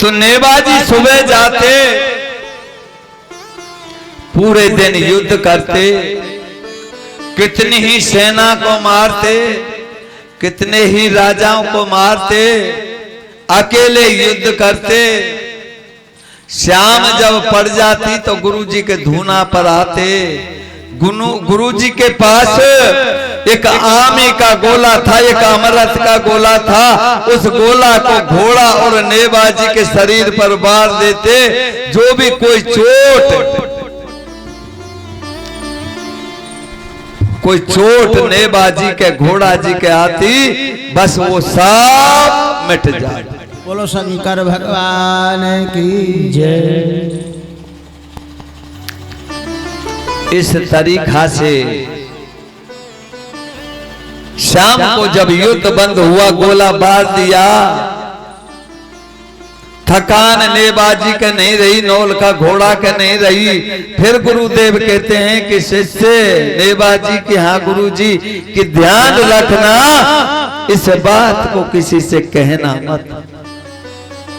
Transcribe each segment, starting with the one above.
तो नेबाजी सुबह जाते, पूरे दिन युद्ध करते, कितनी ही सेना को मारते, कितने ही राजाओं को मारते, अकेले युद्ध करते। शाम जब पड़ जाती तो गुरुजी के धूना पर आते। गुरुजी के पास एक आमी का गोला था, एक अमृत का गोला था। उस गोला को घोड़ा और नेबाजी के शरीर पर मार देते। जो भी कोई चोट नेबाजी के घोड़ा जी के आती, बस वो सब मिट जाए। बोलो शंकर भगवान की जय। इस तरीका से शाम को जब युद्ध बंद हुआ, गोला मार दिया, थकान नेबाजी के नहीं रही, नौल का घोड़ा के नहीं रही। फिर गुरुदेव कहते हैं कि शिष्य नेबाजी की, हाँ गुरुजी कि ध्यान रखना, इस बात को किसी से कहना मत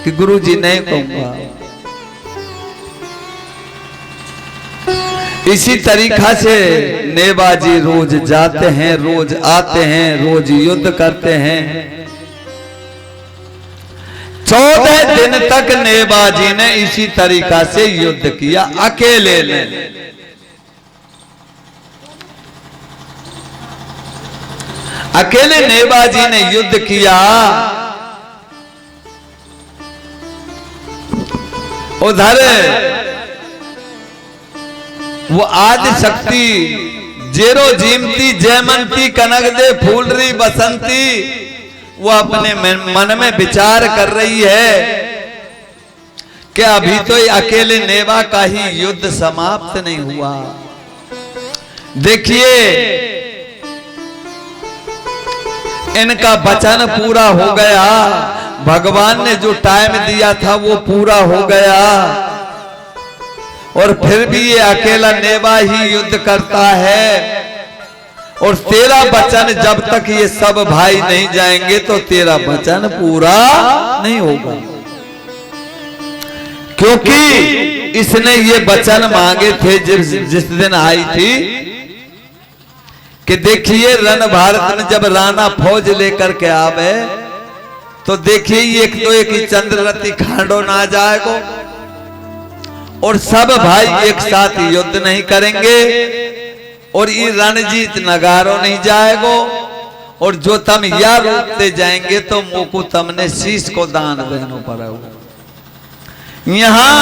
कि गुरुजी नहीं कहूंगा। इसी तरीका से नेबाजी रोज जाते हैं, रोज आते हैं, रोज युद्ध करते हैं। 14 दिन तक नेबाजी ने इसी तरीका से युद्ध किया, अकेले ने। अकेले नेबाजी ने युद्ध किया। उधर वो आदि शक्ति जेरो जीमती जयमंती कनकदे फूलरी बसंती, वो अपने मन में विचार कर रही है कि अभी तो अकेले नेबा का ही युद्ध समाप्त नहीं हुआ। देखिए इनका वचन पूरा हो गया, भगवान ने जो टाइम दिया था वो पूरा हो गया, और फिर भी ये अकेला नेबा ही युद्ध करता है। और तेरा वचन जब तक ये सब भाई नहीं जाएंगे तो तेरा वचन पूरा नहीं होगा, क्योंकि इसने ये वचन मांगे थे जिस दिन आई थी कि देखिए रण भारत में जब राणा फौज लेकर के आवे तो देखिए एक तो एक ही चंद्ररथी खांडो ना जाएगो, और सब भाई एक साथ युद्ध नहीं करेंगे, और ये रणजीत नगारो नहीं जाएगो, और जो तम या रूपते जाएंगे तो मोको तमने शीश को दान देनो पड़ेगा। यहाँ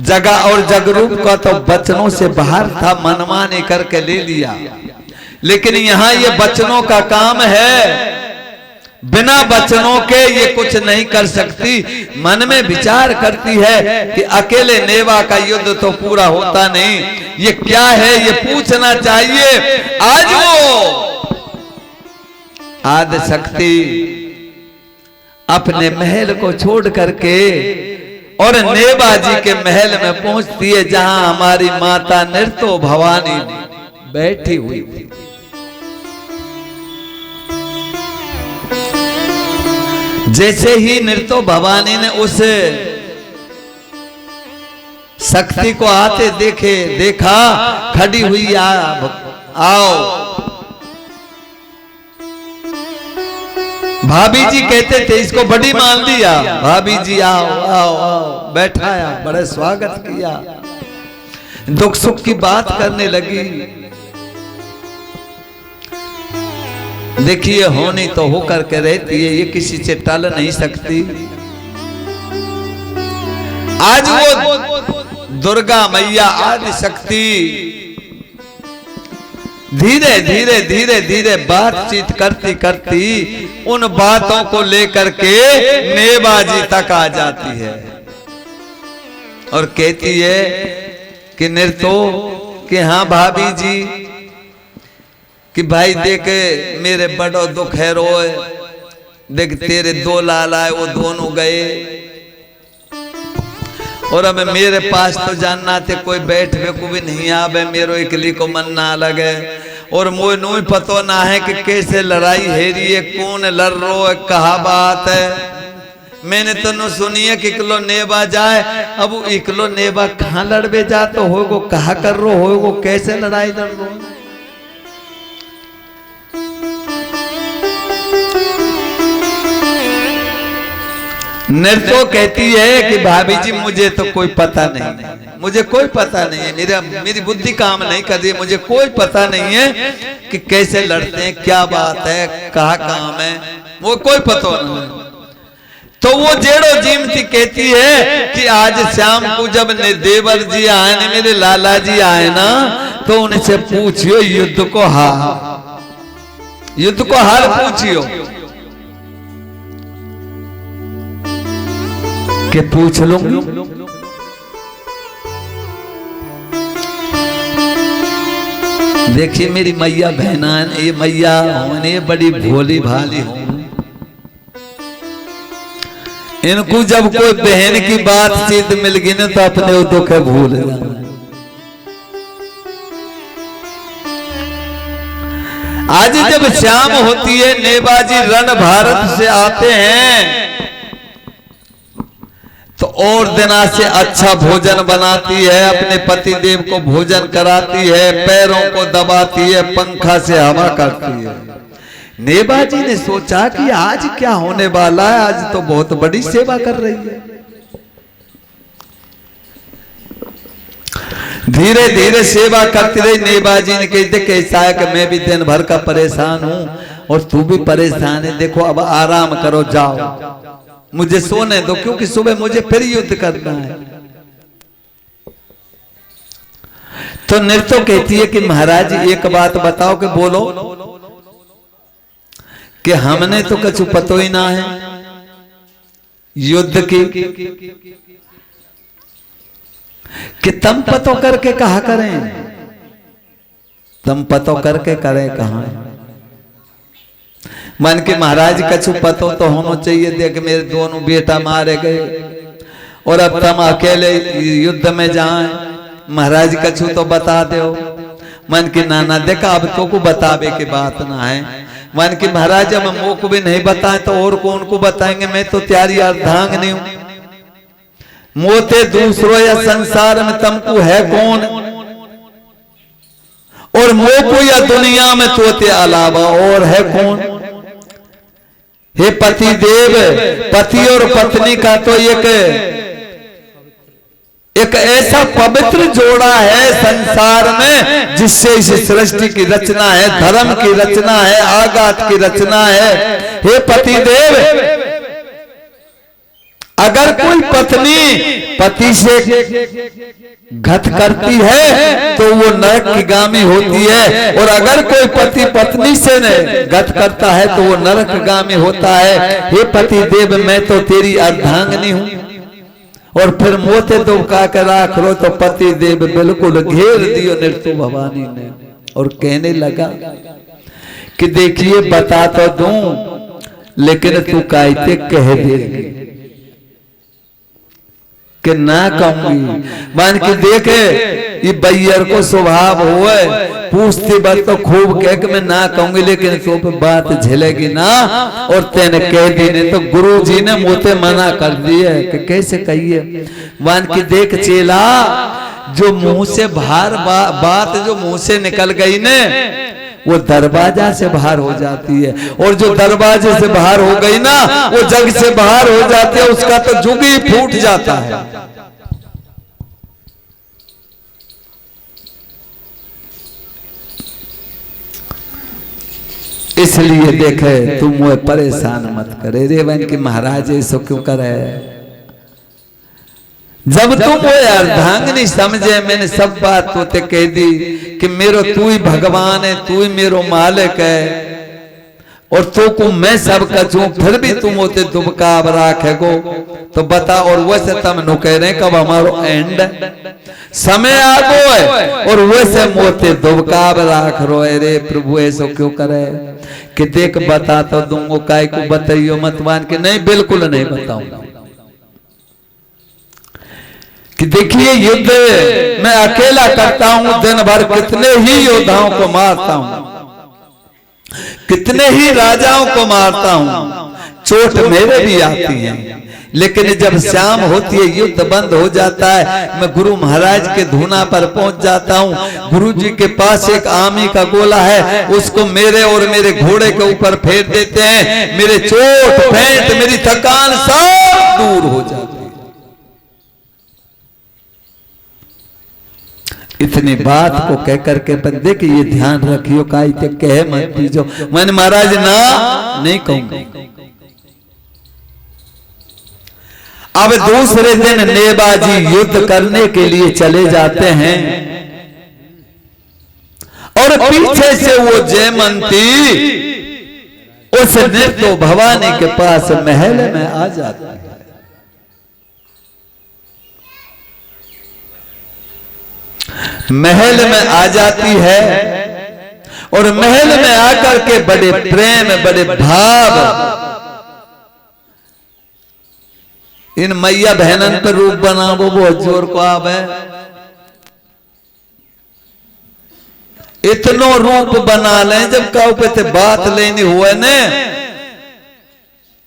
जगह और जगरूप का तो बचनों से बाहर था, मनमानी करके ले लिया, लेकिन यहाँ ये बचनों का काम है। बिना बचनों के ये कुछ नहीं कर सकती। मन में विचार करती है कि अकेले नेबा का युद्ध तो पूरा होता नहीं, ये क्या है, ये पूछना चाहिए। आज वो आदि शक्ति अपने महल को छोड़ करके और नेबाजी के महल में पहुंचती है, जहां हमारी माता नृत्य भवानी बैठी हुई थी। जैसे ही नृत्य भवानी ने उस शक्ति को आते देखा, खड़ी हुई, आओ। भाभी जी कहते थे, इसको बड़ी मान लिया, भाभी जी आओ आओ आओ, बैठाया, बड़े स्वागत किया, दुख सुख की बात करने लगी। देखिए होनी तो होकर के रहती है, ये किसी से टल नहीं सकती। आज वो दुर्गा मैया आदि शक्ति धीरे धीरे धीरे धीरे बातचीत करती करती उन बातों को लेकर के नेबाजी तक आ जाती है, और कहती है कि नृत्यो कि हाँ भाभी जी, कि भाई देख मेरे बड़ो दुख है रोए, देख तेरे 2 लाल आए, वो दोनों गए, और अब मेरे पास तो जानना थे कोई बैठने को भी नहीं आवे, मेरो इकली को मन ना लगे, और मोए नू पतो ना है कि कैसे लड़ाई हेरी है, कौन लड़ रो है, कहा बात है। मैंने तो न सुनी है कि इकलो नेबा जाए। अब वो इकलो नेबा कहाँ लड़बे जा तो होगो, कहा कर रो होगो, कैसे लड़ाई लड़ रो। नृत्य कहती है कि भाभी जी मुझे तो कोई पता नहीं, मुझे कोई पता नहीं है, मेरी बुद्धि काम नहीं कर रही है, मुझे कोई पता नहीं है कि कैसे लड़ते हैं, क्या बात है, कहाँ काम है, वो कोई पता नहीं। तो वो जेड़ो जीमती कहती है कि आज शाम को जब देवर जी आए ना, मेरे लाला जी आए ना, तो उनसे पूछियो युद्ध को हार, युद्ध को हार पूछियो। के पूछ लूंगी। देखिए मेरी मैया बहना, ये मैया होने बड़ी भोली भाली हो, इनको जब कोई बहन की बातचीत मिल गई ना तो अपने दुख भूल जाए। आज जब शाम होती है, नेबाजी रण भारत से आते हैं तो और दिना से अच्छा भोजन बनाती है, अपने पति देव को भोजन कराती है, पैरों को दबाती है, पंखा से हवा करती है। नेबाजी ने सोचा कि आज क्या होने वाला है, आज तो बहुत बड़ी सेवा कर रही है। धीरे धीरे सेवा करती रही। नेबाजी ने कही देख कैसा है कि मैं भी दिन भर का परेशान हूं और तू भी परेशान है, देखो अब आराम करो, जाओ मुझे सोने दो, क्योंकि सुबह मुझे फिर युद्ध करना है। तो नृत्य कहती है कि महाराज एक बात बताओ, कि बोलो, कि हमने तो कुछ पतो ही ना है युद्ध की, कि तम पतो करके कहा करें, तम पतो करके करें कहा। मन के महाराज कछु पतो तो होना चाहिए, देख मेरे दोनों बेटा मारे गए और अब तुम अकेले युद्ध में जाएं, महाराज कछु तो बता दो। मन की नाना देखा अब तो को बतावे की बात ना है। मन की महाराज अब मो को भी नहीं बताए तो और कौन को बताएंगे, मैं तो त्यारी अर्धांग नहीं हूं, मोते दूसरों या संसार में तुमको है कौन, और मो को या दुनिया में तोते अलावा और है कौन। हे पति देव, पति और पत्नी का तो एक ऐसा पवित्र जोड़ा है संसार में जिससे इस सृष्टि की रचना है, धर्म की रचना है, आगात की रचना है। हे पति देव, अगर कोई पत्नी पति से घट करती है तो वो नरकगामी होती है, और अगर कोई पति पत्नी से घट करता है तो वो नरकगामी होता है। हे पति देव, मैं तो तेरी अर्धांगिनी हूं, और फिर मोते तो का कर राख रो। तो पति देव बिल्कुल घेर दियो नृत्य भवानी ने और कहने लगा कि देखिए बता तो दूं, लेकिन तू कायते कह देगी कि ना कहूंगी। मान के देखे ये बैयर को स्वभाव हुए, पूछती बात तो खूब कह के मैं ना कहूंगी, लेकिन तो पे बात झेलेगी ना, और तेने कह दी नहीं तो गुरु जी ने मोते मना कर दिए कि कैसे कहिए। मान के देख चेला, जो मुंह से बाहर बात जो मुंह से निकल गई ने वो दरवाजा से बाहर हो जाती है, और जो दरवाजे से बाहर हो गई ना वो जग से बाहर हो जाती है, उसका तो जुग ही फूट जाता है। इसलिए देखे तुम मुझे परेशान मत करे रे बन की महाराज ऐसा क्यों करे। जब तुम वो अर्धांगिनी समझे, मैंने सब बात तोते कह दी कि मेरो तू ही भगवान है, तू ही मेरो मालिक है, और तो को मैं सब कचूं, फिर भी तुम होते दुबकाब राखेगो तो बता। और वैसे तुम नु कह रहे कब हमारो एंड समय आ गो है, और वैसे मोते दुबकाब राख रो। रे प्रभु ऐसा क्यों करे कि देख बता तो दूंगो, काय को बताइयो मत। मान के नहीं, बिल्कुल नहीं बताऊंगा। कि देखिए युद्ध मैं अकेला करता हूं, दिन भर कितने ही योद्धाओं को मारता हूं, कितने ही राजाओं को मारता हूं, चोट मेरे भी आती है, लेकिन जब शाम होती है, युद्ध बंद हो जाता है, मैं गुरु महाराज के धूना पर पहुंच जाता हूं। गुरु जी के पास एक आमी का गोला है, उसको मेरे और मेरे घोड़े के ऊपर फेर देते हैं। मेरे चोट फेंट मेरी थकान सब दूर हो जाती है। इतनी बात को कह करके बंदे कि ये ध्यान रखियो, काई ते कहे मत दीजो। मैंने महाराज ना नहीं कहूंगा। अब दूसरे दिन नेबाजी युद्ध करने के लिए चले जाते हैं और पीछे से वो जयमंती उस नृत्य भवानी के पास महल में आ जाती है। महल में आ जाती है और महल में आकर के बड़े प्रेम बड़े भाव इन मैया बहनन पर रूप बनावो बहुत जोर को आवे। इतनो रूप बना लें जब काउ पे ते बात लेनी हुए ने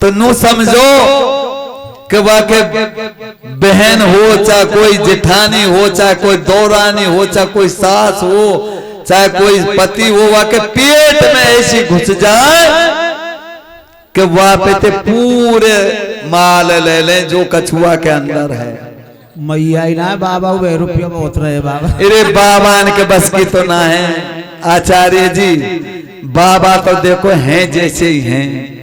तो नू समझो कि वाके बहन हो, चाहे कोई जेठानी हो, चाहे कोई दौरानी हो, चाहे कोई सास हो, चाहे कोई पति हो, वाके पेट में ऐसी घुस जाए कि वहां पे ते पूरे माल ले लें जो कछुआ के अंदर है। मैया ही ना बाबा, वे रुपया बहुत रहे बाबा। अरे बाबा के बस की तो ना है आचार्य जी, बाबा तो देखो हैं जैसे ही हैं।